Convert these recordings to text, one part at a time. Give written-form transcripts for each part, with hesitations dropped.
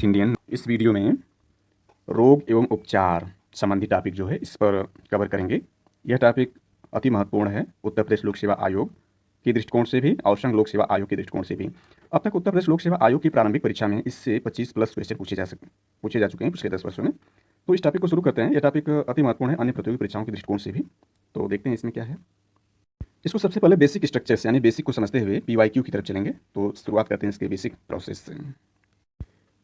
Indian इस video में रोग एवं उपचार संबंधी टॉपिक जो है इस पर कवर करेंगे। यह टॉपिक अति महत्वपूर्ण है उत्तर प्रदेश लोक सेवा आयोग के दृष्टिकोण से भी और संघ लोक सेवा आयोग के दृष्टिकोण से भी। अब तक उत्तर प्रदेश लोक सेवा आयोग की प्रारंभिक परीक्षा में इससे 25 प्लस क्वेश्चन पूछे जा चुके हैं पिछले 10 वर्षों में। तो इस टॉपिक को शुरू करते हैं। यह टॉपिक अति महत्वपूर्ण है अन्य प्रतियोगी परीक्षाओं के दृष्टिकोण से भी। तो देखते हैं इसमें क्या है। इसको सबसे पहले बेसिक स्ट्रक्चर्स यानी बेसिक को समझते हुए PYQ की तरफ चलेंगे। तो शुरुआत करते हैं इसके बेसिक प्रोसेस से।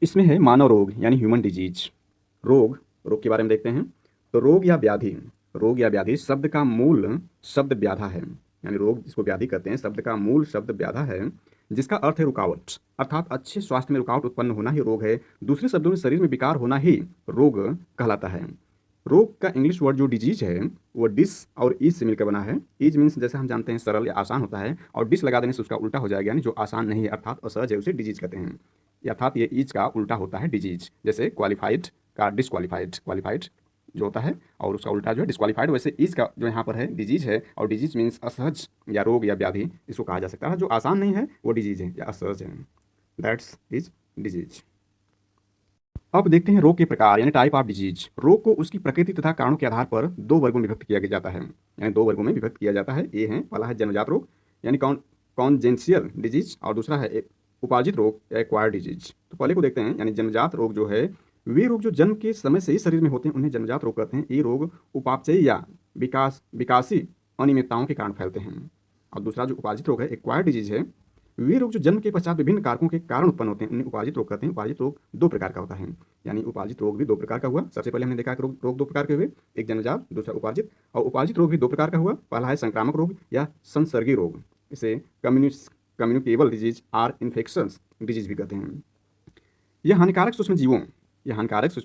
इसमें है मानव रोग यानी ह्यूमन डिजीज। रोग के बारे में देखते हैं। तो रोग या व्याधि शब्द का मूल शब्द व्याधा है, यानी रोग जिसको व्याधि कहते हैं शब्द का मूल शब्द व्याधा है, जिसका अर्थ है रुकावट, अर्थात अच्छे स्वास्थ्य में रुकावट उत्पन्न होना ही रोग है। दूसरे शब्दों में शरीर में विकार होना ही रोग कहलाता है। रोग का इंग्लिश वर्ड जो डिजीज है वो डिस और ईज से मिलकर बना है। ईज मीन्स जैसे हम जानते हैं सरल या आसान होता है, और डिस लगा देने से उसका उल्टा हो जाएगा, यानी जो आसान नहीं है अर्थात असहज है उसे डिजीज कहते हैं। अर्थात ये ईज का उल्टा होता है डिजीज। जैसे क्वालिफाइड का डिसक्वालिफाइड, क्वालिफाइड जो होता है और उसका उल्टा जो है डिसक्वालिफाइड, वैसे ईज का जो यहाँ पर है डिजीज है, और डिजीज मीन्स असहज या रोग या व्याधि इसको कहा जा सकता है। जो आसान नहीं है वो डिजीज है या असहज है, दैट्स इज डिजीज। अब देखते हैं रोग के प्रकार यानी टाइप ऑफ डिजीज। रोग को उसकी प्रकृति तथा कारणों के आधार पर दो वर्गों में विभक्त किया जाता है, यानी दो वर्गों में विभक्त किया जाता है। ये है, पहला है जन्मजात रोग यानी कॉन्जेंशियल डिजीज, और दूसरा है उपार्जित रोग या एक्वायर्ड डिजीज। तो पहले को देखते हैं, यानी जन्मजात रोग जो है वे रोग जो जन्म के समय से ही शरीर में होते हैं उन्हें जन्मजात रोग कहते हैं। ये रोग उपापचयी या विकासी अनियमितताओं के कारण फैलते हैं। और दूसरा जो उपार्जित रोग है एक्वायर्ड डिजीज है, वे रोग जो जन्म के पश्चात विभिन्न कारकों के कारण उत्पन्न होते हैं उन्हें उपार्जित रोग कहते हैं। उपार्जित रोग दो प्रकार का होता है, यानी उपार्जित रोग भी दो प्रकार का हुआ। सबसे पहले हमने देखा कि रोग दो प्रकार के हुए, एक जन्मजात दूसरा उपार्जित। और उपार्जित रोग भी दो प्रकार का हुआ, पहला है संक्रामक रोग या संसर्गी रोग, इसे कम्युनिकेबल डिजीज और इन्फेक्शंस डिजीज भी कहते हैं। यह हानिकारक सूक्ष्म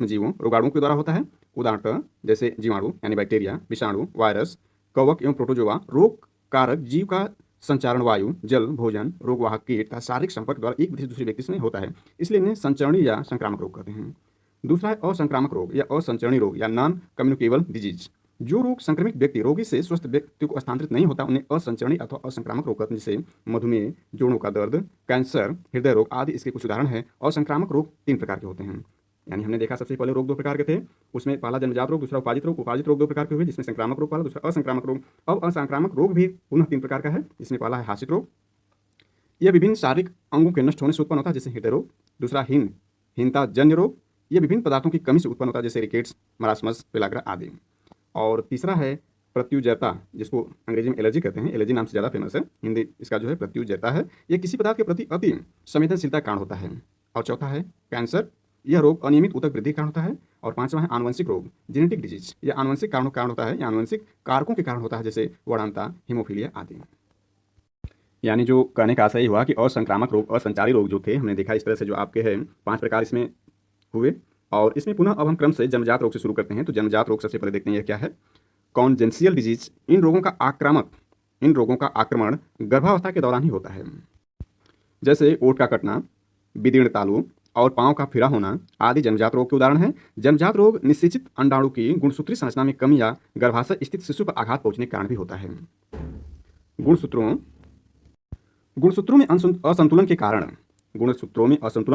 जीवों रोगाणुओं के द्वारा होता है। उदाहरणतः जैसे जीवाणु यानी बैक्टीरिया, विषाणु, वायरस, कवक एवं प्रोटोजोआ। रोग कारक जीव का संचारण वायु, जल, भोजन, रोगवाहक कीट तथा शारीरिक संपर्क द्वारा एक व्यक्ति से दूसरे व्यक्ति में होता है, इसलिए इन्हें संचरणीय या संक्रामक रोग कहते हैं। दूसरा है असंक्रामक रोग या असंचरणीय रोग या नॉन कम्युनिकेबल डिजीज। जो रोग संक्रमित व्यक्ति रोगी से स्वस्थ व्यक्ति को स्थानांतरित नहीं होता उन्हें असंचरणीय अथवा असंक्रामक रोग कहते हैं, जैसे मधुमेह, जोड़ों का दर्द, कैंसर, हृदय रोग आदि इसके कुछ उदाहरण हैं। असंक्रामक रोग तीन प्रकार के होते हैं, यानी हमने देखा सबसे पहले रोग दो प्रकार के थे, उसमें पहला जन्मजात रोग दूसरा उपार्जित रोग। उपार्जित रोग दो प्रकार के हुए जिसमें संक्रामक रोग पहला, दूसरा असंक्रामक रोग। अब असंक्रामक रोग भी पुनः तीन प्रकार का है, जिसमें पहला है हासित रोग, यह विभिन्न शारीरिक अंगों के नष्ट होने से उत्पन्न होता है जैसे हृदय रोग। दूसरा हीनता जन्य रोग, यह विभिन्न पदार्थों की कमी से उत्पन्न होता है जैसे रिकेट्स, मरासमस, पेलाग्रा आदि। और तीसरा है प्रत्युजयता, जिसको अंग्रेजी में एलर्जी कहते हैं, एलर्जी नाम से ज़्यादा फेमस है, हिंदी इसका जो है प्रत्युजयता है। यह किसी पदार्थ के प्रति अति संवेदनशीलता का कारण होता है। और चौथा है कैंसर, यह रोग अनियमित ऊतक वृद्धि के कारण होता है। और पांचवा है आनुवंशिक रोग, जेनेटिक डिजीज, यह आनुवंशिक कारणों के कारण होता है या आनुवंशिक कारकों के कारण होता है जैसे वर्णांता, हीमोफीलिया आदि। यानी जो कहने का आशय हुआ कि असंक्रामक रोग असंचारी रोग जो थे हमने देखा इस तरह से जो आपके हैं 5 प्रकार इसमें हुए। और इसमें पुनः अब हम क्रम से जन्मजात रोग से शुरू करते हैं। तो जन्मजात रोग सबसे पहले देखते हैं यह क्या है। कॉन्जेंशियल डिजीज, इन रोगों का आक्रमण गर्भावस्था के दौरान ही होता है, जैसे ओठ का कटना, विदीर्ण तालु और पांव का फिरा होना आदि जन्मजात रोग के उदाहरण हैं। जन्मजात रोग निश्चित अंडाणु की गुणसूत्री संरचना में कमी या गर्भाशय स्थित शिशु पर आघात पहुंचने के कारण भी होता है। गुणसूत्रों में असंतुलन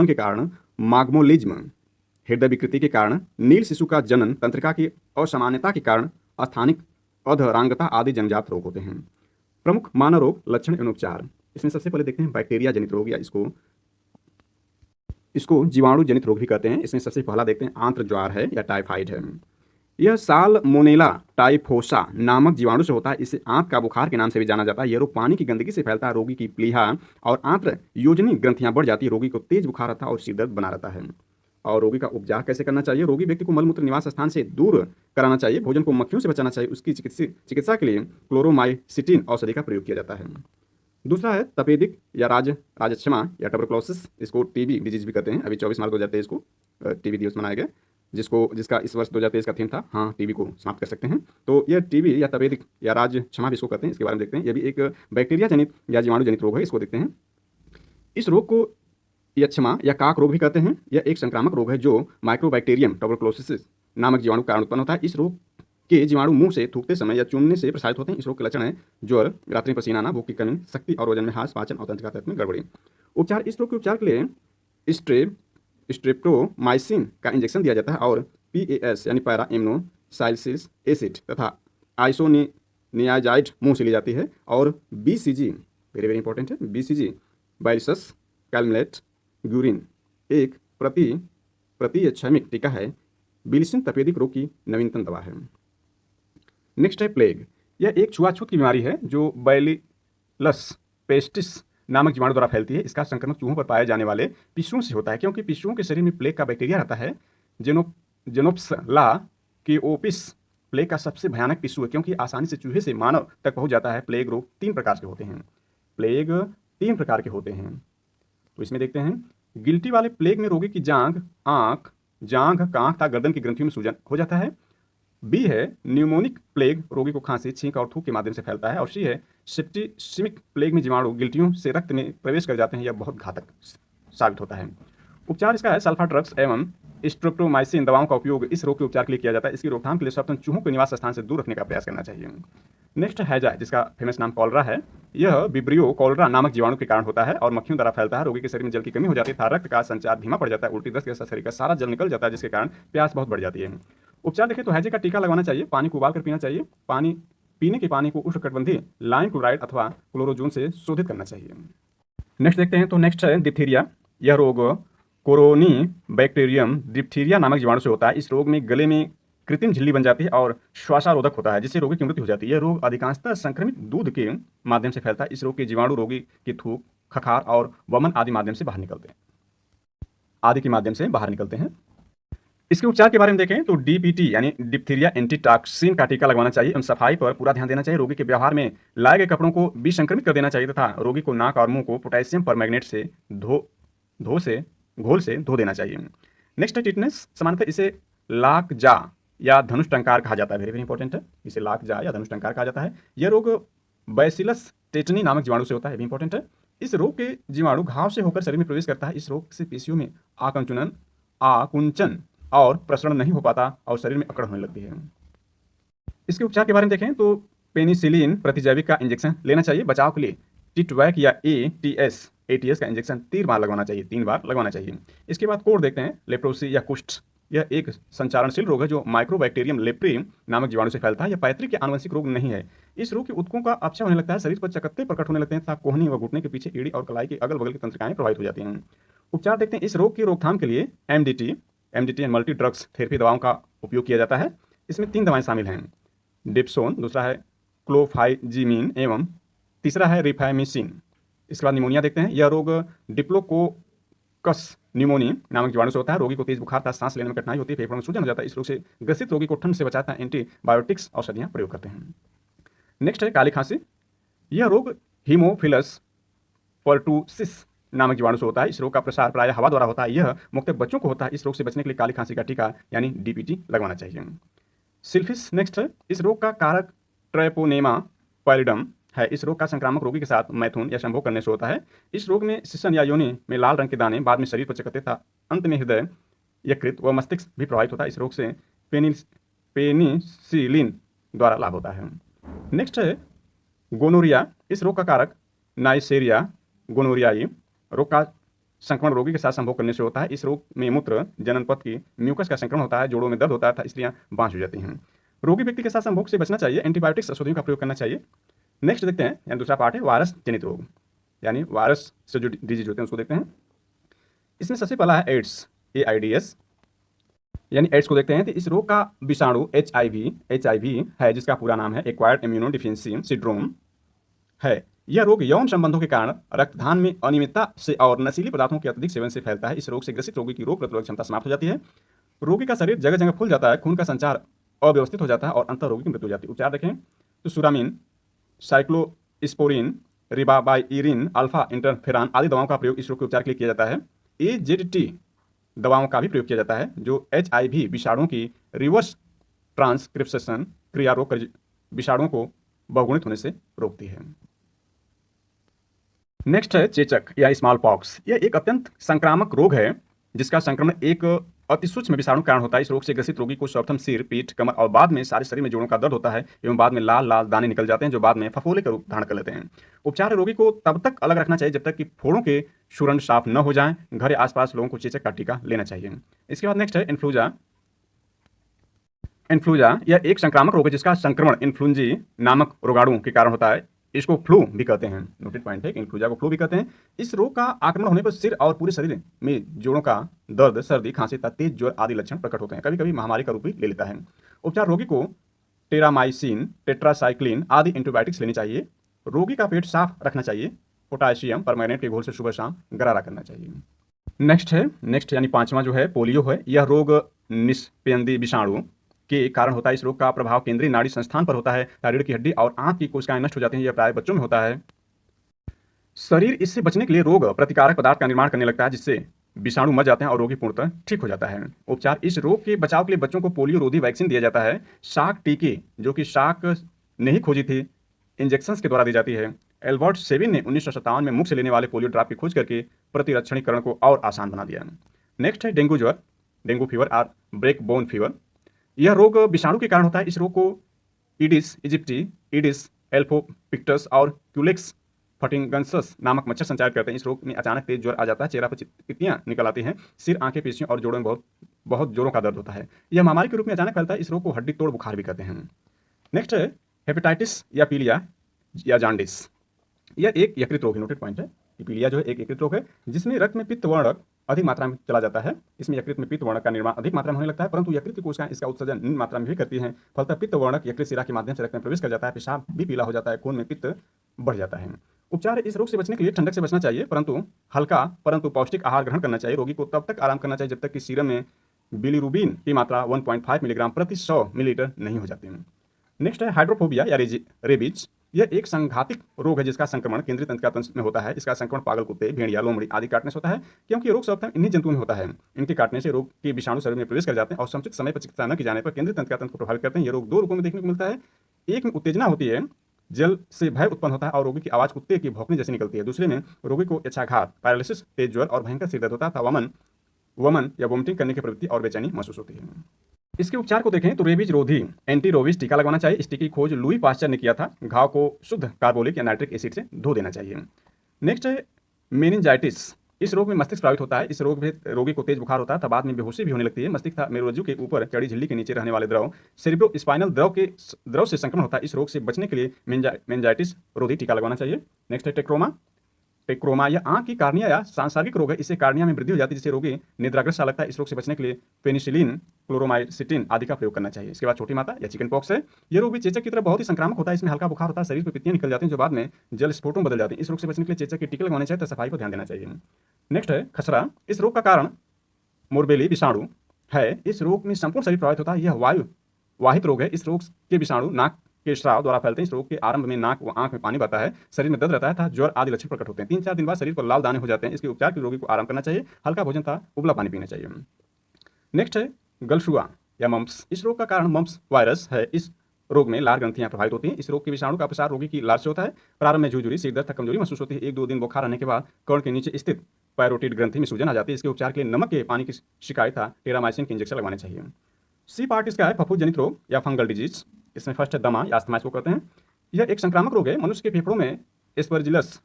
के कारण माग्मोलिज्म, हृदय विकृति के कारण, नील शिशु का जनन तंत्रिका की असामान्यता के कारण स्थानिक अधरांगता आदि जन्मजात रोग होते हैं। प्रमुख मानव रोग, लक्षण एवं उपचार। इसमें सबसे पहले देखते हैं बैक्टीरिया जनित रोग या इसको जीवाणु जनित रोग भी कहते हैं। इसमें सबसे पहला देखते हैं आंत्र ज्वार है या टाइफाइड है। यह साल्मोनेला टाइफोसा नामक जीवाणु से होता है। इसे आंत का बुखार के नाम से भी जाना जाता है। यह रोग पानी की गंदगी से फैलता है। रोगी की प्लीहा और आंत्र योजनी ग्रंथियां बढ़ जाती है। रोगी को तेज बुखार आता है और सिर दर्द बना रहता है। और रोगी का उपचार कैसे करना चाहिए। रोगी व्यक्ति को मलमूत्र निवास स्थान से दूर कराना चाहिए। भोजन को मक्खियों से बचाना चाहिए। उसकी चिकित्सा के लिए क्लोरोमाइसिटिन औषधि का प्रयोग किया जाता है। दूसरा है तपेदिक या राजक्षमा या ट्यूबरकुलोसिस, इसको टीबी डिजीज भी कहते हैं। अभी 24 मार्च 2023 को टीबी दिवस मनाया गया, जिसका इस वर्ष 2023 का थीम था हाँ टीबी को समाप्त कर सकते हैं। तो यह टीबी या तपेदिक या राजक्षमा भी इसको कहते हैं। इसके बारे में देखते हैं। यह भी एक बैक्टीरिया जनित या जीवाणु जनित रोग है। इसको देखते हैं। इस रोग को यक्षमा या काक रोग भी कहते हैं। यह एक संक्रामक रोग है जो माइक्रोबैक्टीरियम ट्यूबरकुलोसिस नामक जीवाणु के कारण उत्पन्न होता है। इस रोग के जीवाणु मुंह से थूकते समय या चूमने से प्रसारित होते हैं। इस रोग के लक्षण है ज्वर, रात्रि में पसीना आना, भूख की कमी, शक्ति और वजन में ह्रास, पाचन और तंत्रिका तंत्र में गड़बड़ी। उपचार, इस रोग के उपचार के लिए स्ट्रेप्टोमाइसिन का इंजेक्शन दिया जाता है और PAS यानी पैरा एमनो साइलसिस एसिड तथा आइसोनियाजाइड मुंह से ली जाती है। और BCG वेरी वेरी इंपॉर्टेंट है, BCG बाइलसस कैलमलेट ग्यूरिन एक प्रतिक्षैमिक टीका है। बिलिसन तपेदिक रोग की नवीनतम दवा है। नेक्स्ट है प्लेग। यह एक छुआछूत की बीमारी है जो बैलिलस पेस्टिस नामक जीवाणु द्वारा फैलती है। इसका संक्रमण चूहों पर पाए जाने वाले पिस्सुओं से होता है, क्योंकि पिस्सुओं के शरीर में प्लेग का बैक्टीरिया रहता है। जेनोप्सला की ओपिस प्लेग का सबसे भयानक पिस्सू है, क्योंकि आसानी से चूहे से मानव तक पहुंच जाता है। प्लेग रोग 3 प्रकार के होते हैं। प्लेग 3 प्रकार के होते हैं, तो इसमें देखते हैं। गिल्टी वाले प्लेग में रोगी की जांघ, आंख, जांघ का तथा गर्दन की ग्रंथियों में सूजन हो जाता है। बी है न्यूमोनिक प्लेग, रोगी को खांसी, छींक और थूक के माध्यम से फैलता है। और सी है सेप्टिसिमिक प्लेग में जीवाणु गिल्टियों से रक्त में प्रवेश कर जाते हैं। यह बहुत घातक साबित होता है। उपचार इसका है सल्फा ड्रग्स एवं स्ट्रेप्टोमाइसिन दवाओं का उपयोग इस रोग के उपचार के लिए किया जाता है। इसकी रोकथाम के लिए सर्वप्रथम चूहों के निवास स्थान से दूर रखने का प्रयास करना चाहिए। नेक्स्ट हैजा, जिसका फेमस नाम कॉलरा है। यह विब्रियो कॉलरा नामक जीवाणु के कारण होता है और मक्खियों द्वारा फैलता है। रोगी के शरीर में जल की कमी हो जाती है, रक्त का संचार धीमा पड़ जाता है, उल्टी दस्त के साथ शरीर का सारा जल निकल जाता है, जिसके कारण प्यास बहुत बढ़ जाती है। उपचार देखें तो हैजे का टीका लगवाना चाहिए, पानी को उबाल कर पीना चाहिए, पीने के पानी को उष्णकटिबंधीय लाइम क्लोराइड अथवा क्लोरोजोन से शोधित करना चाहिए। नेक्स्ट देखते हैं, तो नेक्स्ट है डिप्थीरिया। यह रोग कोरोनी बैक्टीरियम डिप्थीरिया नामक जीवाणु से होता है। इस रोग में गले में कृत्रिम झिल्ली बन जाती है और श्वासारोधक होता है, जिससे रोगी की मृत्यु हो जाती है। यह रोग अधिकांशतः संक्रमित दूध के माध्यम से फैलता है। इस रोग के जीवाणु रोगी की थूक, खखार और वमन आदि माध्यम से बाहर निकलते हैं। इसके उपचार के बारे में देखें तो DPT यानी डिप्थीरिया एंटीटॉक्सिन का टीका लगवाना चाहिए एवं सफाई पर पूरा ध्यान देना चाहिए। रोगी के व्यवहार में लाए गए कपड़ों को विसंक्रमित कर देना चाहिए तथा रोगी को नाक और मुंह को पोटेशियम परमैंगनेट से घोल से धो देना चाहिए। नेक्स्ट है टिटनेस। सामान्यतः इसे लाक जा या धनुष टंकार कहा जाता है। वेरी वेरी इंपॉर्टेंट है, इसे लाक जा या धनुष टंकार कहा जाता है। यह रोग बैसिलस टेटनी नामक जीवाणु से होता है, भी इंपॉर्टेंट है। इस रोग के जीवाणु घाव से होकर शरीर में प्रवेश करता है। इस रोग से पेशियों में आकुंचन और प्रसरण नहीं हो पाता और शरीर में अकड़ होने लगती है। इसके उपचार के बारे में देखें तो पेनिसिलिन प्रतिजैविक का इंजेक्शन लेना चाहिए। बचाव के लिए टिटवैक या ATS का इंजेक्शन 3 बार लगवाना चाहिए। इसके बाद कोड देखते हैं, लेप्रोसी या कुष्ठ। यह एक संचारणशील रोग है जो माइक्रोबैक्टीरियम लेप्री नामक जीवाणु से फैलता है। यह पैतृक या आनुवंशिक रोग नहीं है। इस रोग के ऊतकों का अपक्षय होने लगता है, शरीर पर चकत्ते प्रकट होने लगते हैं तथा कोहनी व घुटने के पीछे एड़ी और कलाई के अगल बगल की तंत्रिकाएं प्रभावित हो जाती हैं। उपचार देखते हैं। इस रोग की रोकथाम के लिए MDT and multi drugs therapy दवाओं का उपयोग किया जाता है। इसमें 3 दवाएं शामिल हैं, डिप्सोन, दूसरा है क्लोफाइजीमिन एवं तीसरा है रिफैमिसिन। इसके बाद निमोनिया देखते हैं। यह रोग डिप्लोकोकस न्यूमोनी नामक जीवाणु से होता है। रोगी को तेज बुखार तथा सांस लेने में कठिनाई होती है, फेफड़ों में सूजन हो जाता है। इस रोग से ग्रसित रोगी को ठंड से बचाता है एंटीबायोटिक्स औषधियां प्रयोग करते हैं। नेक्स्ट है काली खांसी। यह रोग हीमोफिलस पर्टुसिस नामक जीवाणु से होता है। इस रोग का प्रसार प्रायः हवा द्वारा होता है। यह मुख्यतः बच्चों को होता है। इस रोग से बचने के लिए काली खांसी का टीका यानी DPT लगवाना चाहिए। सिल्फिस नेक्स्ट है। इस रोग का कारक ट्रैपोनेमा पैलिडम है। इस रोग का संक्रामक रोगी के साथ मैथुन या संभोग करने से होता है। इस रोग में शिशन या योनि में लाल रंग के दाने, बाद में शरीर पर चकत्ते तथा अंत में हृदय, यकृत व मस्तिष्क भी प्रभावित होता है। इस रोग से पेनिसिलिन द्वारा लाभ होता है। नेक्स्ट है गोनोरिया। इस रोग का कारक नाइसेरिया गोनोरियाई रोग का संक्रमण रोगी के साथ संभोग करने से होता है। इस रोग में मूत्र जनन पथ की म्यूकस का संक्रमण होता है, जोड़ों में दर्द होता है तथा स्त्रियां बांझ हो जाती हैं। रोगी व्यक्ति के साथ संभोग से बचना चाहिए, एंटीबायोटिक्स औषधियों का प्रयोग करना चाहिए। नेक्स्ट देखते हैं, यानी दूसरा पार्ट है वायरस जनित रोग, यानी वायरस से जो डिजीज होते हैं उसको देखते हैं। इसमें सबसे पहला है एड्स, AIDS यानी एड्स को देखते हैं। तो इस रोग का विषाणु HIV है, जिसका पूरा नाम है एक्वायर्ड इम्यूनो डिफिशियंसी सिंड्रोम है। यह रोग यौन संबंधों के कारण, रक्तदान में अनियमितता से और नशीले पदार्थों के अत्यधिक सेवन से फैलता है। इस रोग से ग्रसित रोगी की रोग प्रतिरोधक क्षमता समाप्त हो जाती है। रोगी का शरीर जगह जगह फूल जाता है, खून का संचार अव्यवस्थित हो जाता है और अंतः रोगी की मृत्यु हो जाती है। उपचार देखें तो सुरामीन, साइक्लोस्पोरिन, रिबाबाइरिन, अल्फा इंटरफेरान आदि दवाओं का प्रयोग इस रोग के उपचार के लिए किया जाता है। AZT दवाओं का भी प्रयोग किया जाता है, जो HIV विषाणुओं की रिवर्स ट्रांसक्रिप्शन क्रिया रोग विषाणुओं को बहुगुणित होने से रोकती है। नेक्स्ट है चेचक या स्मॉल पॉक्स। यह एक अत्यंत संक्रामक रोग है जिसका संक्रमण एक अति सूक्ष्म विषाणु कारण होता है। इस रोग से ग्रसित रोगी को सर्वप्रथम सिर, पीठ, कमर और बाद में सारे शरीर में जोड़ों का दर्द होता है एवं बाद में लाल लाल दाने निकल जाते हैं जो बाद में फफोले का रूप धारण कर लेते हैं। उपचार रोगी को तब तक अलग रखना चाहिए जब तक कि फोड़ों के सूरन साफ न हो जाएं। घर या आसपास लोगों को चेचक का टीका लेना चाहिए। इसके बाद नेक्स्ट है इन्फ्लुएंजा। इन्फ्लुएंजा यह एक संक्रामक रोग है जिसका संक्रमण इन्फ्लुएंजी नामक रोगाणु के कारण होता है। इसको फ्लू भी कहते हैं। नोटेड पॉइंट है कि इन्फ्लुएंजा को फ्लू भी कहते हैं। इस रोग का आक्रमण होने पर सिर और पूरे शरीर में जोड़ों का दर्द, सर्दी, खांसी तथा तेज ज्वर आदि लक्षण प्रकट होते हैं। कभी कभी महामारी का रूप भी ले लेता है। उपचार रोगी को टेरामाइसिन, टेट्रासाइक्लिन आदि एंटीबायोटिक्स लेनी चाहिए। रोगी का पेट साफ रखना चाहिए। पोटाशियम परमैंगनेट के घोल से सुबह शाम गरारा करना चाहिए। नेक्स्ट यानी पांचवा जो है पोलियो है। यह रोग निस्पंदी विषाणु के कारण होता है। इस रोग का प्रभाव केंद्रीय नाड़ी संस्थान पर होता है। रीढ़ की हड्डी और आंख की कोशिकाएं नष्ट हो जाती हैं। यह प्राय बच्चों में होता है। शरीर इससे बचने के लिए रोग प्रतिकारक पदार्थ का निर्माण करने लगता है जिससे विषाणु मर जाते हैं और रोगी पूर्णतः ठीक हो जाता है। उपचार इस रोग के बचाव के लिए बच्चों को पोलियो रोधी वैक्सीन दिया जाता है। शाक टीके जो कि शाक नहीं खोजी थी, इंजेक्शन के द्वारा दी जाती है। एल्बर्ट सेविन ने 1957 में मुख से लेने वाले पोलियो ड्रॉप की खोज करके प्रतिरक्षणीकरण को और आसान बना दिया। नेक्स्ट है डेंगू ज्वर, डेंगू फीवर और ब्रेक बोन फीवर। यह रोग विषाणु के कारण होता है। इस रोग को ईडिस इजिप्टी, ईडिस एल्फोपिक्टस और क्यूलेक्स फटिंगंसस नामक मच्छर संचारित करते हैं। इस रोग में अचानक तेज ज्वर आ जाता है, चेहरा पर तितलियां निकल आती हैं, सिर, आंखें, पेशियों और जोड़ों में बहुत बहुत जोरों का दर्द होता है। यह महामारी के रूप में अचानक फैलता है। इस रोग को हड्डी तोड़ बुखार भी कहते हैं। नेक्स्ट है हेपेटाइटिस या पीलिया या जॉन्डिस। यह एक यकृत रोग है। नोटेड पॉइंट है कि पीलिया जो है एक यकृत रोग है जिसमें रक्त में पित्त वर्णक अधिक मात्रा में चला जाता है। इसमें यकृत में पित्त वर्णक का निर्माण अधिक मात्रा में होने लगता है, परंतु यकृत की कोशिकाएं इसका उत्सर्जन निम्न मात्रा में भी करती हैं। फलतः पित्त वर्णक यकृत शिरा के माध्यम से रक्त में प्रवेश कर जाता है, पेशाब भी पीला हो जाता है, खून में पित्त बढ़ जाता है। उपचार इस रोग से बचने के लिए ठंडक से बचना चाहिए, परंतु हल्का परंतु पौष्टिक आहार ग्रहण करना चाहिए। रोगी को तब तक आराम करना चाहिए जब तक कि सीरम में बिलीरुबिन की मात्रा 1.5 मिलीग्राम प्रति 100 मिलीलीटर नहीं हो जाती है। नेक्स्ट है हाइड्रोफोबिया या रेबीज। यह एक संघातिक रोग है जिसका संक्रमण केंद्रीय तंत्रिका तंत्र में होता है। इसका संक्रमण पागल कुत्ते, भेड़िया, लोमड़ी आदि काटने से होता है क्योंकि रोग सर्वप्रथम इन्हीं जंतुओं में होता है। इनके काटने से रोग के विषाणु शरीर में प्रवेश कर जाते हैं और समुचित समय पर चिकित्सा न की जाने पर केंद्रीय तंत्रिका तंत्र को प्रभावित करते हैं। यह रोग दो रूपों में देखने को मिलता है। एक में उत्तेजना होती है, जल से भय उत्पन्न होता है और रोगी की आवाज कुत्ते की भौंकने जैसी निकलती है। दूसरे में रोगी को यक्षाघात, पैरालिसिस, तेज ज्वर और भयंकर सिर दर्द होता है, वमन या वोमिटिंग करने की प्रवृत्ति और बेचैनी महसूस होती है। इसके उपचार को देखें तो रेबीज रोधी एंटी रोबीज टीका लगवाना चाहिए। इस टीके की खोज लुई पास्चर ने किया था। घाव को शुद्ध कार्बोलिक या नाइट्रिक एसिड से धो देना चाहिए। नेक्स्ट है मेनिंजाइटिस। इस रोग में मस्तिष्क प्रभावित होता है। इस रोग में रोगी को तेज बुखार होता है, बाद में बेहोशी भी होने लगती है। मस्तिष्क तथा मेरुरज्जु के ऊपर चढ़ी झिल्ली के नीचे रहने वाले द्रव सेरिब्रो स्पाइनल द्रव से संक्रमण होता है। इस रोग से बचने के लिए मेनिंजाइटिस रोधी टीका लगवाना चाहिए। नेक्स्ट है टेक्रोमा यह आंख की कार्निया या सांसर्गिक रोग है। इससे कार्निया में वृद्धि हो जाती है जिससे रोगी निद्राग्रस्त सा लगता है। इस रोग से बचने के लिए पेनिसिलिन, क्लोरोमाइसिटिन आदि का प्रयोग करना चाहिए। इसके बाद छोटी माता या चिकन पॉक्स है। यह रोग भी चेचक की तरह बहुत ही संक्रामक होता है। इसमें हल्का बुखार होता है, शरीर पर पित्तियां निकल जाती हैं जो बाद में जल स्फोटों में बदल जाती हैं। इस रोग से बचने के लिए चेचक के टीके लगवाने चाहिए तो सफाई पर ध्यान देना चाहिए। नेक्स्ट है खसरा। इस रोग का कारण मोरबेली विषाणु है। इस रोग में संपूर्ण शरीर प्रभावित होता है। यह वायु वाहित रोग है। इस रोग के विषाणु नाक के स्राव द्वारा फैलते हैं। इस रोग के आरंभ में नाक व आंख में पानी बहता है, शरीर में दर्द रहता है तथा ज्वर आदि लक्षण प्रकट होते हैं। 3-4 दिन बाद शरीर पर लाल दाने हो जाते हैं। इसके उपचार के रोगी को आराम करना चाहिए, हल्का भोजन तथा उबला पानी पीना चाहिए। नेक्स्ट है गलशुआ या मम्प्स। इस रोग का कारण मम्प्स वायरस है। इस रोग में लार ग्रंथियां प्रभावित होती हैं। इस रोग के विषाणु का प्रसार रोगी की लार से होता है। प्रारंभ में झुरझुरी, सिर दर्द, कमजोरी महसूस होती है। 1-2 दिन बुखार रहने के बाद कर्ण के नीचे स्थित पैरोटिड ग्रंथि में सूजन आ जाती है। इसके उपचार के लिए नमक के पानी की शिकायत था टेरामाइसिन के इंजेक्शन लगवाने चाहिए। सी पार्ट इसका है फफूंद जनित रोग या फंगल डिजीज। इसमें फर्स्ट है दमा या अस्थमा इसको कहते हैं। यह एक संक्रामक रोग है। मनुष्य के फेफड़ों में एस्परजिलस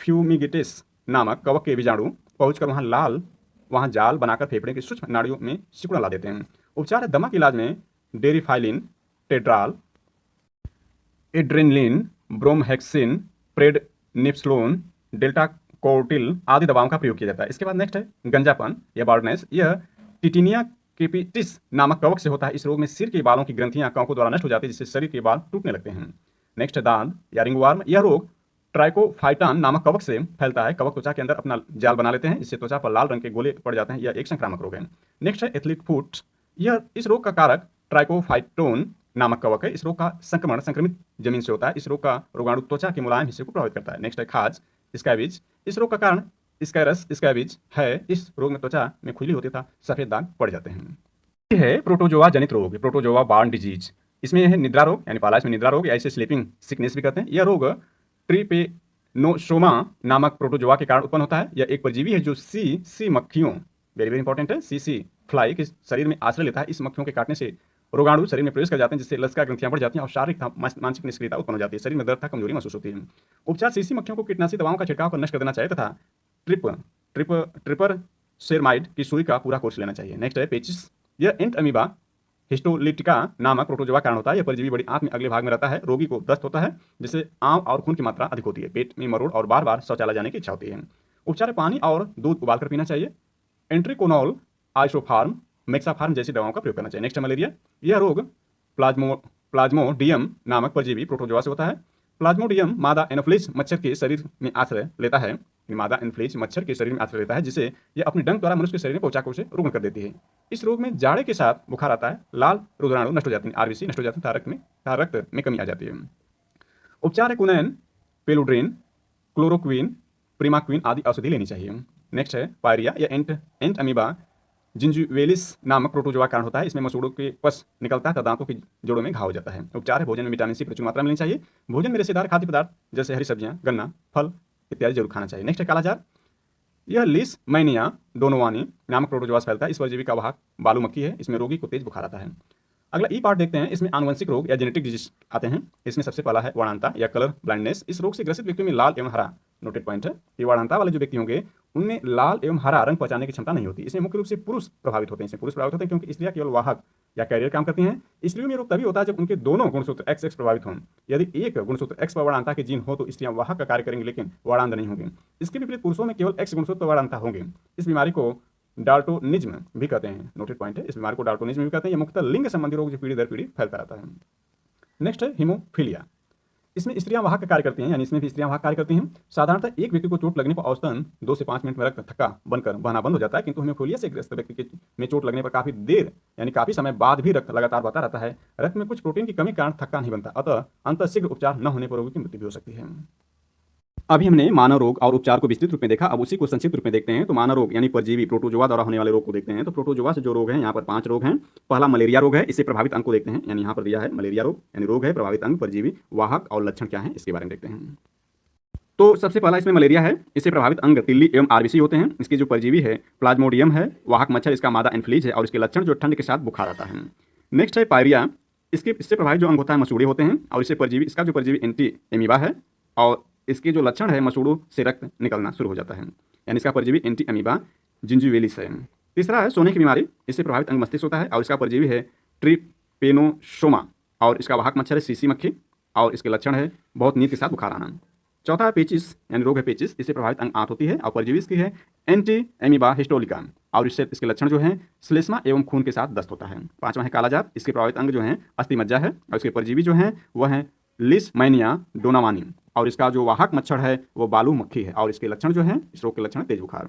फ्यूमिगेटिस नामक कवक के बीजाणु पहुंचकर वहां जाल बनाकर फेफड़े की सूक्ष्म नाड़ियों में सिकुड़ा ला देते हैं। उपचार है दमा के इलाज में डेरिफाइलिन, टेड्राल, एड्रेनलिन, ब्रोमहेक्सिन, प्रेडनिप्सलोन, डेल्टा कोर्टिल आदि दवाओं का प्रयोग किया जाता है। इसके बाद नेक्स्ट है गंजापन या बार्डनेस। यह टिटिनिया केपिटिस नामक कवक से होता है। इस रोग में सिर के बालों की ग्रंथियां कवकों द्वारा नष्ट हो जाती है जिससे शरीर के बाल टूटने लगते हैं। नेक्स्ट है दांत या रिंगवर्म। यह रोग ट्राइकोफाइटन नामक कवक से फैलता है। कवक त्वचा के अंदर अपना जाल बना लेते हैं, इससे त्वचा पर लाल रंग के गोले पड़ जाते हैं। यह एक संक्रामक रोग है। नेक्स्ट है एथलीट फुट। यह इस रोग का कारक ट्राइकोफाइटोन नामक कवक है। इस रोग का संक्रमण संक्रमित जमीन से होता है। इस रोग का रोगाणु त्वचा के मुलायम हिस्से को प्रभावित करता है। नेक्स्ट है खाज स्कैबिज। इस रोग का कारण स्कैरस स्कैबिज है। इस रोग में त्वचा में खुजली होती था, सफेद दाग पड़ जाते हैं। यह है प्रोटोजोआ जनित रोग, प्रोटोजोआ बार्न डिजीज। इसमें है निद्रा रोग यानी पालाश में निद्रा रोग या इसे स्लीपिंग सिकनेस भी कहते हैं। यह रोग ट्रिपेनोसोमा नामक प्रोटोजोआ के कारण उत्पन्न होता है। यह एक परजीवी है जो सी मक्खियों, वेरी वेरी इंपॉर्टेंट है, सी फ्लाई के शरीर में आश्रय लेता है। इस मक्खियों के काटने से रोगाणु शरीर में प्रवेश कर जाते हैं, जिससे लसिका ग्रंथियां बढ़ जाती हैं और शारीरिक मानसिक निष्क्रियता उत्पन्न हो जाती है। शरीर में दर्द तथा कमजोरी महसूस होती है। उपचार सीसी मक्खियों को कीटनाशी दवाओं का छिड़काव कर नष्ट कर देना चाहिए तथा ट्रिपर सेरमाइड की सुई का पूरा कोर्स लेना चाहिए। नेक्स्ट है पेचिस। यह एंट अमीबा हिस्टोलिटिका नामक प्रोटोजोआ कारण होता है। यह परजीवी बड़ी आंत में अगले भाग में रहता है। रोगी को दस्त होता है, जिससे आम और खून की मात्रा अधिक होती है। पेट में मरोड़ और बार बार शौचालय जाने की इच्छा होती है। उपचार पानी और दूध उबाल कर पीना चाहिए। एंट्रिकोनॉल, आइसोफार्म, मेक्साफार्म जैसी दवाओं का प्रयोग करना चाहिए। नेक्स्ट है मलेरिया। यह रोग प्लाज्मोडियम नामक परजीवी प्रोटोजोआ से होता है। प्लाज्मोडियम मादा एनोफ्लिस मच्छर के शरीर में आश्रय लेता है। मादा एनोफ्लिस मच्छर के शरीर में आश्रय लेता है, जिसे यह अपने डंक द्वारा मनुष्य के शरीर में पहुंचाकर उसे रुग्ण कर देती है। इस रोग में जाड़े के साथ बुखार आता है, लाल रुद्राणु नष्ट हो जाते हैं, आरबीसी नष्ट हो जाते हैं, रक्त में कमी आ जाती है। उपचार है कुनैन, पेलुड्रिन, क्लोरोक्विन, प्रीमाक्विन आदि औषधि लेनी चाहिए। नेक्स्ट है पायरिया। यह एंट अमीबा जिंजुवेलिस नामक प्रोटोजोआ कारण होता है। इसमें मसूड़ों के पस निकलता है तथा दांतों की जोड़ों में घाव हो जाता है। उपचार है भोजन में विटामिन सी प्रचुर मात्रा में लेनी चाहिए। भोजन में रेशेदार खाद्य पदार्थ जैसे हरी सब्जियां, गन्ना, फल इत्यादि जरूर खाना चाहिए। नेक्स्ट है कालाजार। यह लिस मैनिया डोनोवानी नामक प्रोटोजोआ से फैलता है। इस परजीवी का वाहक बालू मक्खी है। इसमें रोगी को तेज बुखार आता है। अगला ई पार्ट देखते हैं। इसमें आनुवंशिक रोग या जेनेटिक डिजीज आते हैं। इसमें सबसे पहला है वर्णांता या कलर ब्लाइंडनेस। इस रोग से ग्रसित व्यक्तियों में लाल एवं हरा, नोटेड पॉइंट है, ये वर्णांता वाले जो व्यक्ति होंगे उनमें लाल एवं हरा रंग पहचानने की क्षमता नहीं होती। इसमें मुख्य रूप से पुरुष प्रभावित होते हैं। इसमें पुरुष प्रभावित होते हैं क्योंकि स्त्रियां केवल वाहक या कैरियर काम करती हैं। स्त्रियों में रोग तभी होता है जब उनके दोनों गुणसूत्र एक्स प्रभावित हों। यदि एक गुणसूत्र एक्स पर वर्णांता के जीन हो तो स्त्रियां वाहक का कार्य करेंगी लेकिन वर्णांध नहीं होंगे। इसके विपरीत पुरुषों में केवल एक्स गुणसूत्र पर वर्णांता होंगे। इस बीमारी को डाल्टोनिज्म भी कहते हैं, नोटेड पॉइंट है। इस बीमारी को डाल्टोनिज्म भी कहते हैं। यह मुख्यतः लिंग संबंधी रोग जो पीढ़ी दर पीढ़ी फैलता रहता है। नेक्स्ट है हीमोफीलिया। इसमें स्त्रियां वाहक का कार्य करती हैं, यानी इसमें भी स्त्रियां वाहक कार्य करती हैं। साधारणतः एक व्यक्ति को चोट लगने पर औसतन 2 से 5 मिनट में रक्त थक्का बनकर बहना बंद हो जाता है, किंतु हीमोफीलिया से ग्रस्त व्यक्ति के में चोट लगने पर काफी देर यानी काफी समय बाद भी रक्त लगातार बहता रहता है। रक्त में कुछ प्रोटीन की कमी के कारण थक्का नहीं बनता, अतः अंतःशीघ्र उपचार न होने पर रोगी की मृत्यु भी हो सकती है। अभी हमने मानव रोग और उपचार को विस्तृत रूप में देखा। अब उसी को संक्षिप्त रूप में देखते हैं। तो मानव रोग यानी परजीवी प्रोटोजोआ द्वारा होने वाले रोग को देखते हैं। तो प्रोटोजोआ से जो रोग हैं यहाँ पर 5 रोग हैं। पहला मलेरिया रोग है। इससे प्रभावित अंग को देखते हैं, यानी यहाँ पर दिया है मलेरिया रोग यानी रोग है प्रभावित अंग परजीवी वाहक और लक्षण क्या है इसके बारे में देखते हैं। तो सबसे पहला इसमें मलेरिया है। इससे प्रभावित अंग तिल्ली एवं आरबीसी होते हैं। इसकी जो परजीवी है प्लाज्मोडियम है, वाहक मच्छर इसका मादा एनफ्लीज है और इसके लक्षण जो ठंड के साथ बुखार आता है। नेक्स्ट है पायरिया। इससे प्रभावित जो अंग होता है मसूड़े होते हैं और इससे परजीवी इसका जो परजीवी एंटी एमीबा है और इसके जो लक्षण है मसूड़ों से रक्त निकलना शुरू हो जाता है, यानी इसका परजीवी एंटी अमीबा जिंजुवेलिस है। तीसरा है सोने की बीमारी। इससे प्रभावित अंग मस्तिष्क होता है और इसका परजीवी है ट्रिपेनोसोमा और इसका वाहक मच्छर है सीसी मक्खी और इसके लक्षण है बहुत नींद के साथ बुखार आना। चौथा है पेचिस यानी रोग है पेचिस। इससे प्रभावित अंग आंत होती है और परजीवी इसकी है एंटी एमीबा हिस्टोलिका और इससे इसके लक्षण जो हैं श्लेष्मा एवं खून के साथ दस्त होता है। पांचवा है कालाजार। इसके प्रभावित अंग जो हैं अस्थि मज्जा है और इसके परजीवी जो हैं वह है लिसमैनिया डोनावानी और इसका जो वाहक मच्छर है वो बालू मक्खी है और इसके लक्षण जो हैं इस रोग के लक्षण तेज बुखार।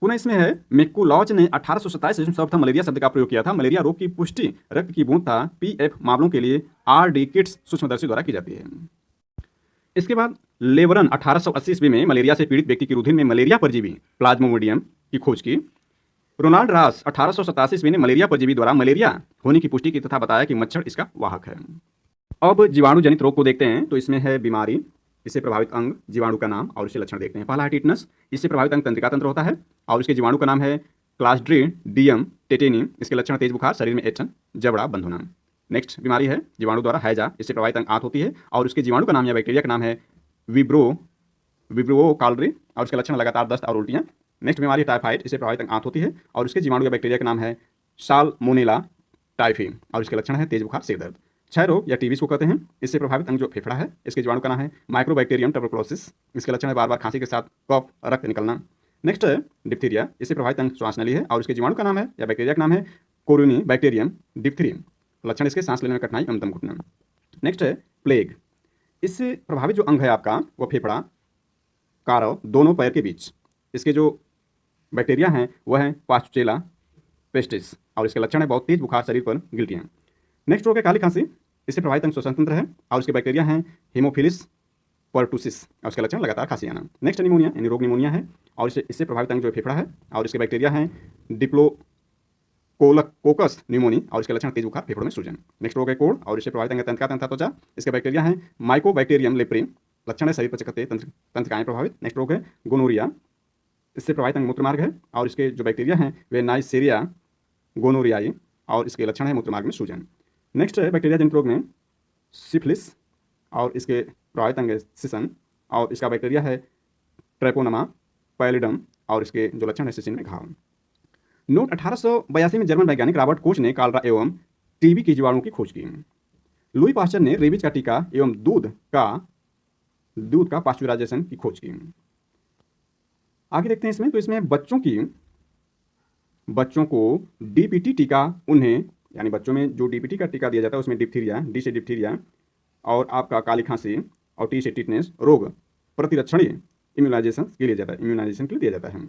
पुनः इसमें है मैकुलॉच ने 1827 ईस्वी में सर्वप्रथम मलेरिया शब्द का प्रयोग किया था। मलेरिया रोग की पुष्टि रक्त की बूंद था पीएफ मामलों के लिए आरडी किट्स सूक्ष्मदर्शी द्वारा की जाती है। इसके बाद लेवरन 1880 ईस्वी में मलेरिया से पीड़ित व्यक्ति की रुधिर में मलेरिया परजीवी प्लाज्मोडियम की खोज की। रोनाल्ड रास 1887 ईस्वी ने मलेरिया परजीवी द्वारा मलेरिया होने की पुष्टि की तथा बताया कि मच्छर इसका वाहक है। अब जीवाणु जनित रोग को देखते हैं। तो इसमें है बीमारी, इससे प्रभावित अंग, जीवाणु का नाम और इसके लक्षण देखते हैं। पहला है टिटनस। इससे प्रभावित अंग तंत्रिका तंत्र होता है और इसके जीवाणु का नाम है क्लास्ट्रीडियम टेटेनी। इसके लक्षण तेज बुखार, शरीर में एचन, जबड़ा बंद होना। नेक्स्ट बीमारी है जीवाणु द्वारा हैजा। इससे प्रभावित अंग आंत होती है और उसके जीवाणु का नाम या बैक्टीरिया का नाम है विब्रो कालरी और उसके लक्षण लगातार दस्त और उल्टियाँ। नेक्स्ट बीमारी टाइफाइड। इससे प्रभावित अंग आंत होती है और उसके जीवाणु या बैक्टीरिया का नाम है साल्मोनेला टाइफी और इसके लक्षण है तेज बुखार, सिर दर्द। क्षय रोग या टीबी को कहते हैं। इससे प्रभावित अंग जो फेफड़ा है इसके जीवाणु का नाम है माइक्रोबैक्टीरियम ट्यूबरकुलोसिस। इसके लक्षण है बार बार खांसी के साथ कफ, रक्त निकलना। नेक्स्ट है डिप्थीरिया। इससे प्रभावित अंग श्वास नली है और इसके जीवाणु का नाम है या बैक्टीरिया का नाम है कोरोनी बैक्टीरियम डिप्थीरियम। लक्षण इसके सांस लेने में कठिनाई एवं दम घुटना। नेक्स्ट है प्लेग। इससे प्रभावित जो अंग है आपका वह फेफड़ा, कारव, दोनों पैर के बीच। इसके जो बैक्टीरिया हैं वह है पास्चुचेला पेस्टिस और इसके लक्षण है बहुत तेज बुखार, शरीर पर गिल्टियाँ। नेक्स्ट रोग है काली खांसी। इससे प्रभावित अंग श्वसन तंत्र है और इसके बैक्टीरिया हैं हीमोफिलिस पर्टुसिस और उसके लक्षण लगातार खांसी आना। नेक्स्ट निमोनिया यानी रोग निमोनिया है और इससे प्रभावित अंग जो फेफड़ा है और इसके बैक्टीरिया हैं डिप्लोकोकस न्यूमोनी और इसके लक्षण तेज बुखार, फेफड़ों में सूजन। नेक्स्ट रोग है कोढ़ और इससे प्रभावित अंग तंत्रिका तंत्र त्वचा। इसके बैक्टीरिया हैं माइकोबैक्टीरियम लेप्रिन। लक्षण है शरीर पर चकत्ते तंत्रिकाएं प्रभावित। नेक्स्ट रोग है गोनोरिया इससे प्रभावित अंग मूत्र मार्ग है और इसके जो बैक्टीरिया हैं वे नाइसेरिया गोनोरियाई और इसके लक्षण है मूत्र मार्ग में सूजन। नेक्स्ट है बैक्टीरिया जनित रोग में सिफिलिस और इसके प्रभावित अंग है सिसन और इसका बैक्टीरिया है ट्रेपोनमा पैलिडम और इसके जो लक्षण है सिसिन में घाव। नोट 1882 में जर्मन वैज्ञानिक रॉबर्ट कोच ने कालरा एवं टीबी की जीवाणुओं की खोज की। लुई पास्चर ने रेबीज का टीका एवं दूध का पास्चुराइजेशन की खोज की। आगे देखते हैं इसमें, तो इसमें बच्चों को डीपीटी टीका उन्हें यानी बच्चों में जो डीपीटी का टीका दिया जाता है उसमें डिप्थीरिया, डी से डिप्थीरिया और आपका काली खांसी और टी से टिटनेस रोग प्रतिरक्षणीय इम्यूनाइजेशन के लिए दिया जाता है।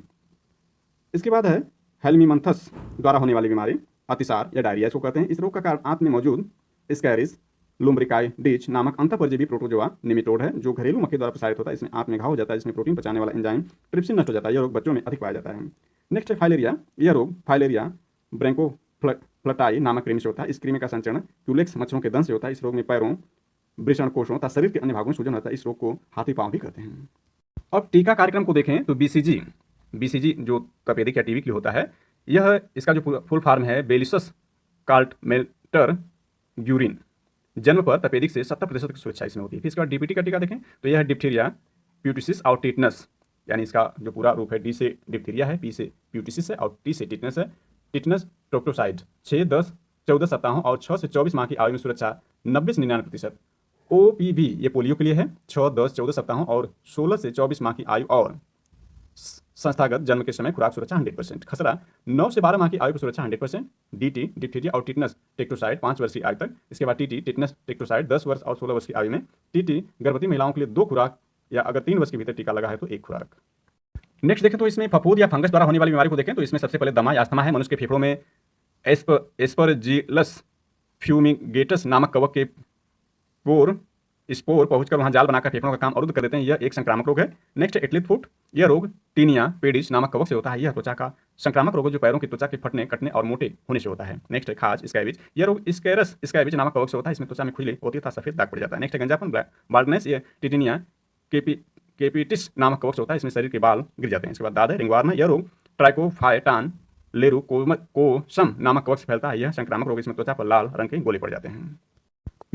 इसके बाद है हेल्मिंथस द्वारा होने वाली बीमारी अतिसार या डायरिया इसको कहते हैं। इस रोग का कारण आंत में मौजूद स्कैरिस लुम्ब्रिकाइडिच नामक अंतःपरजीवी प्रोटोजोआ निमेटोड है जो घरेलू मक्खी द्वारा प्रसारित होता है। इसमें आंत में घाव हो जाता है, इसमें प्रोटीन पचाने वाला एंजाइम ट्रिप्सिन नष्ट हो जाता है। यह रोग बच्चों में अधिक पाया जाता है। नेक्स्ट है फाइलेरिया। यह रोग फाइलेरिया ब्रैंकोफ्लटाई नामक कृमि से होता है। इस कृमि का संचरण क्यूलेक्स मच्छरों के दंश से होता है। इस रोग में पैरों, वृषण कोषों तथा शरीर के अन्य भागों में सूजन होता है। इस रोग को हाथी पांव भी कहते हैं। अब टीका कार्यक्रम को देखें तो बीसीजी जो तपेदिक या टीबी के लिए होता है, यह इसका जो फुल फॉर्म है बेलिसस कार्टमेल्टर ग्यूरिन। जन्म पर तपेदिक से 70% की सुरक्षा इसमें होती है। फिर इसका डीपीटी का टीका देखें तो यह है डिप्थीरिया, प्यूटिसिस और टिटनस, यानी इसका जो पूरा रूप है डी से डिप्थीरिया है, पी से प्यूटिसिस है और टी से टिटनस है। टिटनस टोक्टोसाइड 6, 10, 14 सप्ताहों और 6 से 24 माह की आयु में सुरक्षा 90 से 99%। ओपीवी ये पोलियो के लिए है 6, 10, 14 सप्ताहों और 16 से 24 माह की आयु और संस्थागत जन्म के समय खुराक सुरक्षा 100%। खसरा 9 से 12 माह की आयु की सुरक्षा 100%। डीटी डिप्थीरिया और टिटनस टेक्टोसाइड 5 वर्ष की आयु तक। इसके बाद टीटी टिटनस टेक्टोसाइड 10 वर्ष और 16 वर्ष की आयु में। टीटी गर्भवती महिलाओं के लिए 2 खुराक या अगर 3 वर्ष के भीतर टीका लगा है तो 1 खुराक। नेक्स्ट देखें तो इसमें फफूंद या फंगस द्वारा होने वाली बीमारी को देखें तो इसमें सबसे पहले दमा या अस्थमा है। मनुष्य के फेफड़ों में एस्परजिलस फ्यूमिगेटस नामक कवक के स्पोर पहुंचकर वहां जाल बनाकर फेफड़ों का काम अवरुद्ध कर देते हैं। यह एक संक्रामक रोग है। Next athlete foot. यह रोग टीनिया पेडिस नामक कवक से होता है। यह त्वचा का संक्रामक रोग है जो पैरों की त्वचा के फटने, कटने और मोटे होने से होता है। नेक्स्ट है खाज स्कैबिज। यह रोग स्कैरस स्कैबिज नामक कवक से होता है। इसमें त्वचा में खुजली होती है तथा सफेद दाग पड़ जाता है। नेक्स्ट है गंजापन बाल्डनेस। यह टिटिनिया केपिटिस नामक कवक से होता है। इसमें शरीर के बाल गिर जाते हैं। इसके बाद दाद है रिंगवार्म है। यह रोग ट्राइकोफाइटान लेरू कोसम नामक कवक से फैलता है। यह संक्रामक रोग, इसमें त्वचा पर लाल रंग के गोले पड़ जाते हैं।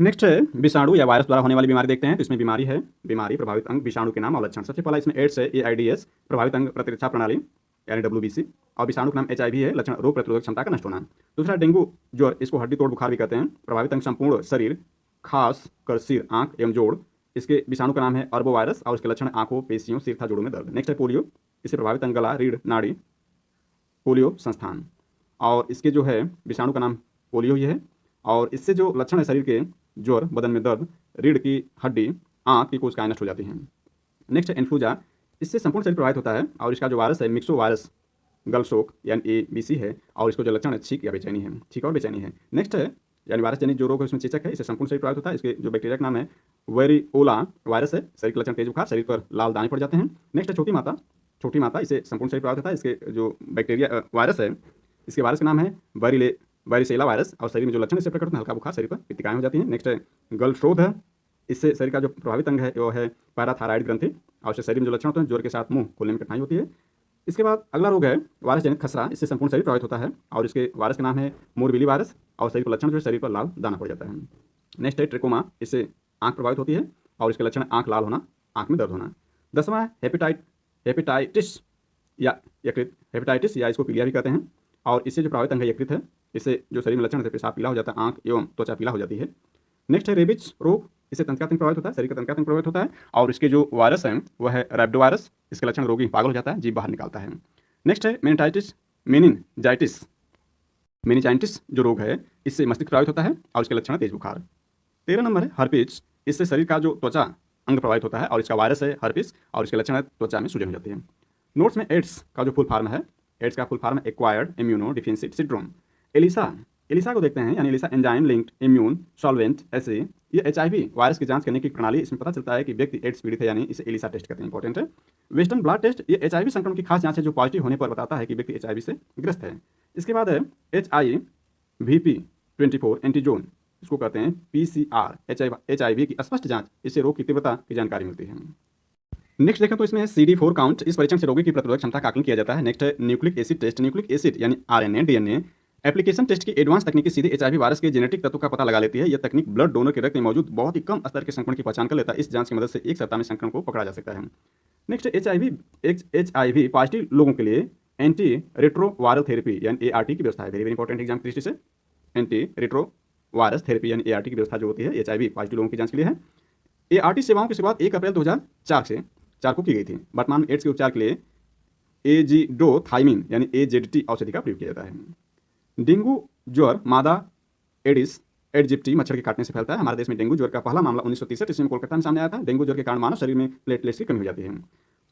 नेक्स्ट है विषाणु या वायरस द्वारा होने वाली बीमारी देखते हैं तो इसमें बीमारी प्रभावित अंग विषाणु के नाम और लक्षण। सबसे पहला इसमें एड्स है एआईडीएस प्रभावित अंग प्रतिरक्षा प्रणाली यानी डब्ल्यूबीसी और विषाणु का नाम एचआईवी है लक्षण रोग प्रतिरोधक क्षमता का नष्ट होना। दूसरा डेंगू ज्वर, इसको हड्डी तोड़ बुखार भी कहते हैं। प्रभावित अंग संपूर्ण शरीर खास कर सिर, आंख एवं जोड़। इसके विषाणु का नाम है अर्बो वायरस और इसके लक्षण आंखों, पेशियों, सिर तथा जोड़ों में दर्द। नेक्स्ट है पोलियो। इससे प्रभावित अंग गला, रीढ़, नाड़ी, पोलियो संस्थान और इसके जो है विषाणु का नाम पोलियो ही है और इससे जो लक्षण है शरीर के ज्वर, बदन में दर्द, रीढ़ की हड्डी, आंख की कोशिकाएं नष्ट हो जाती हैं। नेक्स्ट है इन्फ्लूजा। इससे संपूर्ण शरीर प्रभावित होता है और इसका जो वायरस है मिक्सो वायरस गलसोक यानी एबीसी है और इसको जो लक्षण है छींक या बेचैनी है, छींक और बेचैनी है। नेक्स्ट है यानी वायरस जनित जो रोग है उसमें चेचक है। इससे संपूर्ण शरीर प्रभावित होता है। इसके जो बैक्टीरिया का नाम है वेरिओला वायरस है। शरीर के लक्षण तेज बुखार, शरीर पर लाल दाने पड़ जाते हैं। नेक्स्ट है छोटी माता, इससे संपूर्ण शरीर प्रभावित होता है। इसके जो बैक्टीरिया वायरस है, इसके वायरस का नाम है वारिसेला वायरस और शरीर में जो लक्षण इससे प्रकट होते हैं हल्का बुखार, शरीर पर पित्तिकाएं हो जाती हैं। नेक्स्ट है गलशोध है। इससे शरीर का जो प्रभावित अंग है वो है पैराथायराइड ग्रंथि और इससे शरीर में जो लक्षण होते हैं जोर के साथ मुंह खोलने में कठिनाई होती है। इसके बाद अगला रोग है वायरस जनित खसरा। इससे संपूर्ण शरीर प्रभावित होता है और इसके वायरस का नाम है मोरबिली वायरस और शरीर पर लक्षण जो है शरीर पर लाल दाना पड़ जाता है। नेक्स्ट है ट्रिकोमा। इससे आंख प्रभावित होती है और इसके लक्षण आंख लाल होना, आंख में दर्द होना। 10वां है हेपेटाइटिस या इसको पीलिया भी कहते हैं और इससे जो प्रभावित अंग है यकृत है। इससे जो शरीर में लक्षण है पेशाब पीला हो जाता है, आंख एवं त्वचा पीला हो जाती है। नेक्स्ट है रेबीज रोग। इससे तंत्रिका प्रभावित होता है, शरीर का तंत्रिका प्रभावित होता है और इसके जो वायरस है वह है रैबिडो वायरस। इसके लक्षण रोगी पागल हो जाता है, जीभ बाहर निकालता है। नेक्स्ट है मेनिनजाइटिस जो रोग है इससे मस्तिष्क प्रभावित होता है और इसके लक्षण है तेज बुखार। 13 नंबर है हर्पिस। इससे शरीर का जो त्वचा अंग प्रभावित होता है और इसका वायरस है हर्पिस और इसके लक्षण है त्वचा में सूजन हो जाती है। नोट्स में एड्स का जो फुल फॉर्म है, एड्स का full form acquired immuno deficiency syndrome. ELISA को देखते हैं यानी ELISA enzyme linked immune solvent ऐसे। ये एचआईवी वायरस की जांच करने की प्रणाली। इसमें पता चलता है कि व्यक्ति एड्स पीड़ित है यानी इसे एलिसा टेस्ट करते हैं, इंपॉर्टेंट है। वेस्टर्न ब्लड टेस्ट ये एचआईवी संक्रमण की खास जांच है जो पॉजिटिव होने पर बताता है कि व्यक्ति एचआईवी से ग्रस्त है। इसके बाद है HIV-VP24 एंटीजोन, इसको कहते हैं PCR। एचआईवी की स्पष्ट जांच, इससे रोग की तीव्रता की जानकारी मिलती है। नेक्स्ट देखें तो इसमें है CD4 काउंट। इस परीक्षण से रोगी की प्रतिरोधक क्षमता का आकलन किया जाता है। नेक्स्ट है nucleic acid test. Nucleic acid यानी RNA DNA एप्लीकेशन टेस्ट की एडवांस तकनीकी सीधे HIV वायरस के जेनेटिक तत्व का पता लगा लेती है। यह तकनीक ब्लड डोनर के रक्त में मौजूद बहुत ही कम स्तर के संक्रमण की पहचान कर लेता है। इस जांच की मदद से एक सप्ताह में संक्रमण को पकड़ा जा सकता है। नेक्स्ट HIV पॉजिटिव लोगों के लिए एंटी रेट्रोवायरल थेरेपी यानी ART की व्यवस्था है। वेरी वेरी इंपॉर्टेंट एग्जाम की दृष्टि से एंटी रेट्रोवायरस थेरेपी यानी ART की व्यवस्था जो होती है HIV पॉजिटिव लोगों की जांच के लिए है। ART सेवाओं की शुरुआत 1 अप्रैल 2004 को की गई थी। वर्तमान में एड्स के उपचार के लिए एजिडोथाइमिन यानी AZT औषधि का प्रयोग किया जाता है। डेंगू ज्वर मादा एडिस एडजिप्टी मच्छर के काटने से फैलता है। हमारे देश में डेंगू ज्वर का पहला मामला 1963 ईस्वी में कोलकाता में सामने आया था। डेंगू ज्वर के कारण मानव शरीर में प्लेटलेट्स की कमी हो जाती है।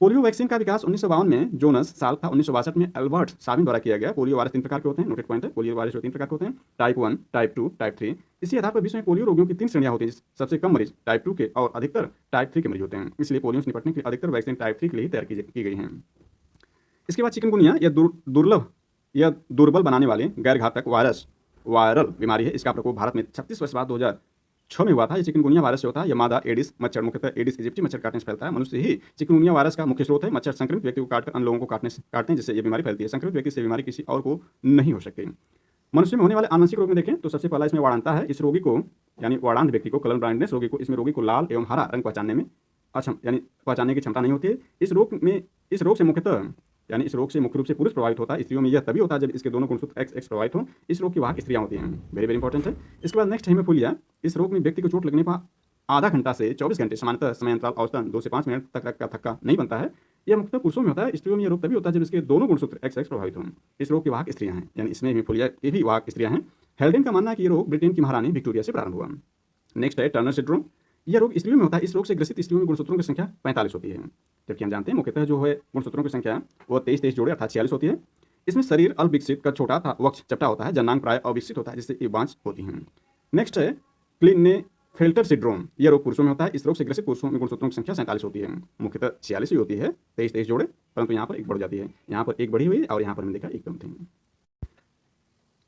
पोलियो वैक्सीन का विकास 1952 में जोनस साल था 1962 में एल्बर्ट साबिन द्वारा किया गया। पोलियो वायरस 3 प्रकार के होते हैं। नोटेड पॉइंट है, पोलियो वायरस 3 प्रकार के होते हैं, टाइप 1, टाइप 2, टाइप 3। इसी आधार पर विश्व में पोलियो रोगियों की 3 श्रेणियां होती हैं। सबसे कम मरीज टाइप 2 के और अधिकतर टाइप 3 के मरीज होते हैं। इसलिए पोलियो से निपटने के लिए अधिकतर वैक्सीन टाइप 3 के लिए ही तैयार की गई हैं। इसके बाद चिकनगुनिया या दुर्लभ या दुर्बल बनाने वाले गैर घातक वायरल बीमारी है। इसका प्रकोप भारत में 36 वर्ष बाद 2006 में हुआ था। ये चिकनगुनिया वायरस से होता है। यह मादा एडिस मच्छर मुख्यतः एडिस इजिप्टी मच्छर काटने से फैलता है। मनुष्य ही चिकनगुनिया वायरस का मुख्य स्रोत है। मच्छर संक्रमित व्यक्ति को काटकर अन्य लोगों को काटते हैं, जिससे यह बीमारी फैलती है। संक्रमित व्यक्ति से बीमारी किसी और को नहीं हो सकती। मनुष्य में होने वाले आनुवंशिक रोग में देखें तो सबसे पहला इसमें वाड़ांता है। इस रोगी को यानी वाड़ांत व्यक्ति को कलर ब्लाइंडनेस रोगी को इसमें रोगी को लाल एवं हरा रंग पहचानने में यानी पहचानने की क्षमता नहीं होती है। इस रोग से मुख्य रूप से पुरुष प्रभावित होता है। स्त्रियों में यह तभी होता है जब इसके दोनों गुणसूत्र XX प्रभावित हो। इस रोग की वाहक स्त्रियां होती हैं। वेरी वेरी इंपॉर्टेंट है। इसके बाद नेक्स्ट हेमोफीलिया। इस रोग में व्यक्ति को चोट लगने पर आधा घंटा से 24 घंटे सामान्यतः समय अंतराल औसतन 2 से 5 मिनट तक का थक्का नहीं बनता है। यह मुख्यतः पुरुषों में होता है। स्त्रियों में यह रोग तभी होता है जब इसके दोनों गुणसूत्र XX प्रभावित हों। इस रोग की वाहक स्त्रियां हैं, यानी इसमें हेमोफीलिया की भी वाहक स्त्रियां हैं। हेल्डेन का मानना है कि यह रोग ब्रिटेन की महारानी विक्टोरिया से प्रारंभ हुआ। नेक्स्ट है टर्नर सिंड्रोम। यह रोग स्त्रियों में होता है। इस रोग से ग्रसित स्त्रियों में गुणसूत्रों की संख्या 45 होती है, जबकि हम जानते हैं मुख्यतः जो है गुणसूत्रों की संख्या वो 23 जोड़े अर्थात 46 होती है। इसमें शरीर अल्पविकसित का छोटा था वक्ष चपटा होता है। जननांग प्राय अविकसित होता है, जिससे ये बांझ होती हैं। नेक्स्ट है क्लिनेफेल्टर सिंड्रोम। यह रोग पुरुषों में होता है। इस रोग से ग्रसित पुरुषों में गुणसूत्रों की संख्या 47 होती है, मुख्यतः 46 ही होती है, 23 जोड़े, परंतु यहाँ पर एक बढ़ जाती है। यहाँ पर एक बढ़ी हुई और यहाँ पर हमने देखा एक कम थी।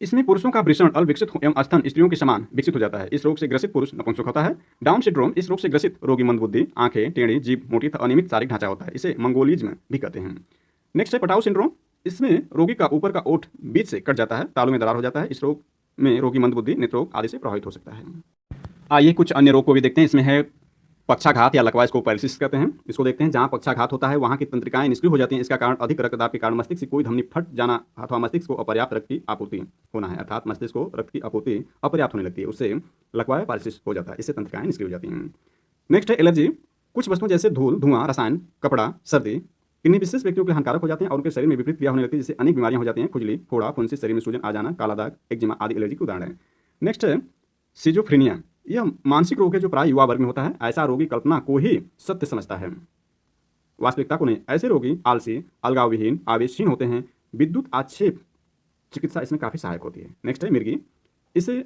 इसमें पुरुषों का वृषण अल्पविकसित एवं स्तन स्त्रियों के समान विकसित हो जाता है। इस रोग से ग्रसित पुरुष नपुंसक होता है। Down syndrome. इस रोग से ग्रसित रोगी मंदबुद्धि, आंखें टेढ़ी, जीभ मोटी तथा अनियमित शारीरिक ढांचा होता है। इसे मंगोलिज्म भी कहते हैं। नेक्स्ट है पटाउ सिंड्रोम। इसमें रोगी का ऊपर का ओठ बीच से कट जाता है, तालू में दरार हो जाता है। इस रोग में रोगी मंदबुद्धि, नेत्ररोग आदि से प्रभावित हो सकता है। आइए कुछ अन्य रोग को भी देखते हैं। इसमें है पक्षाघात या लकवा, इसको पैरालिसिस कहते हैं। इसको देखते हैं। जहाँ पक्षाघात होता है वहाँ की तंत्रिकाएं निष्क्रिय हो जाती हैं। इसका कारण अधिक रक्तदाब के कारण मस्तिष्क की कोई धमनी फट जाना अथवा मस्तिष्क को अपर्याप्त रक्त की आपूर्ति होना है, अर्थात मस्तिष्क को रक्त की आपूर्ति अपर्याप्त होने लगती है। उससे लकवा या पैरालिसिस हो जाता है। इससे तंत्रिकाएं निष्क्रिय हो जाती हैं। नेक्स्ट है एलर्जी। कुछ वस्तुओं जैसे धूल, धुआं, रसायन, कपड़ा, सर्दी किन्हीं विशेष व्यक्तियों के हानिकारक हो जाते हैं और उनके शरीर में विपरीत क्रिया होने लगती है, जिससे अनेक बीमारियां हो जाती हैं। खुजली, फोड़ा, फुंसी, शरीर में सूजन आ जाना, काला दाग, एक्जिमा आदि एलर्जी के उदाहरण है। नेक्स्ट है सिजोफ्रेनिया। यह मानसिक रोग है जो प्राय युवा वर्ग में होता है। ऐसा रोगी कल्पना को ही सत्य समझता है, वास्तविकता को नहीं। ऐसे रोगी आलसी, अलगावविहीन, आवेशहीन होते हैं। विद्युत आक्षेप चिकित्सा इसमें काफ़ी सहायक होती है। नेक्स्ट है मिर्गी। इसे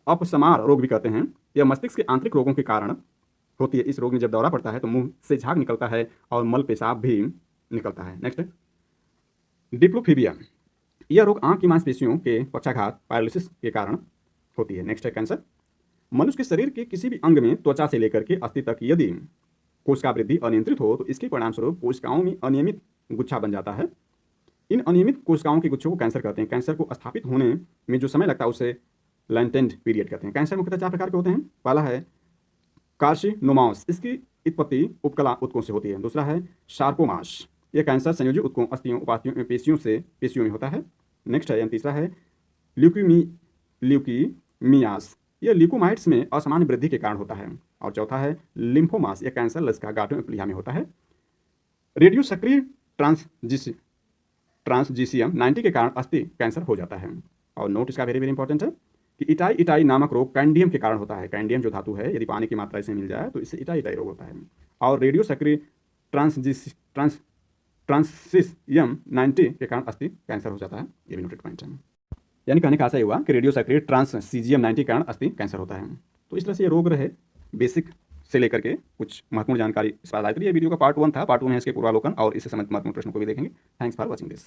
अपसमार रोग भी कहते हैं। यह मस्तिष्क के आंतरिक रोगों के कारण होती है। इस रोग में जब दौरा पड़ता है तो मुंह से झाग निकलता है और मल पेशाब भी निकलता है। नेक्स्ट है डिप्लोफीबिया। यह रोग आंख की मांसपेशियों के पक्षाघात पैरालिसिस के कारण होती है। नेक्स्ट है कैंसर। मनुष्य के शरीर के किसी भी अंग में त्वचा से लेकर के अस्थि तक यदि कोशिका वृद्धि अनियंत्रित हो तो इसके परिणामस्वरूप कोशिकाओं में अनियमित गुच्छा बन जाता है। इन अनियमित कोशिकाओं के गुच्छों को कैंसर कहते हैं। कैंसर को स्थापित होने में जो समय लगता है उसे लेंटेंट पीरियड कहते हैं। कैंसर मुख्यतः 4 प्रकार के होते हैं। पहला है कार्सिनोमास। इसकी उत्पत्ति उपकला ऊतकों से होती है। दूसरा है सार्कोमास। यह कैंसर संयोजी ऊतकों, अस्थियों, उपास्थियों में पेशियों में होता है। नेक्स्ट है तीसरा है ल्यूकीमियास। यह ल्यूकोमाइट्स में असामान्य वृद्धि के कारण होता है। और चौथा है लिम्फोमास। यह कैंसर लसिका गांठों में प्लीहा में होता है। रेडियो सक्रिय ट्रांसजीशियम 90 के कारण अस्थि कैंसर हो जाता है। और नोट इसका वेरी वेरी इंपॉर्टेंट है कि इटाई नामक रोग कैंडियम के कारण होता है। कैंडियम जो धातु है, यदि पानी की मात्रा इसे मिल जाए तो इससे इटाई रोग होता है। और रेडियो सक्रिय ट्रांसजीशियम 90 के कारण अस्थि कैंसर हो जाता है। ये भी नोटेड पॉइंट है। यानी कहने का आशा हुआ कि रेडियो सक्रिय ट्रांससीजियम 90 के कारण अस्थि कैंसर होता है। तो इस तरह से ये रोग रहे बेसिक से लेकर के कुछ महत्वपूर्ण जानकारी इस बार आई थी। ये वीडियो का पार्ट 1 था। पार्ट 2 में इसके पूर्वालोकन और इससे संबंधित महत्वपूर्ण प्रश्नों को भी देखेंगे। Thanks for watching this.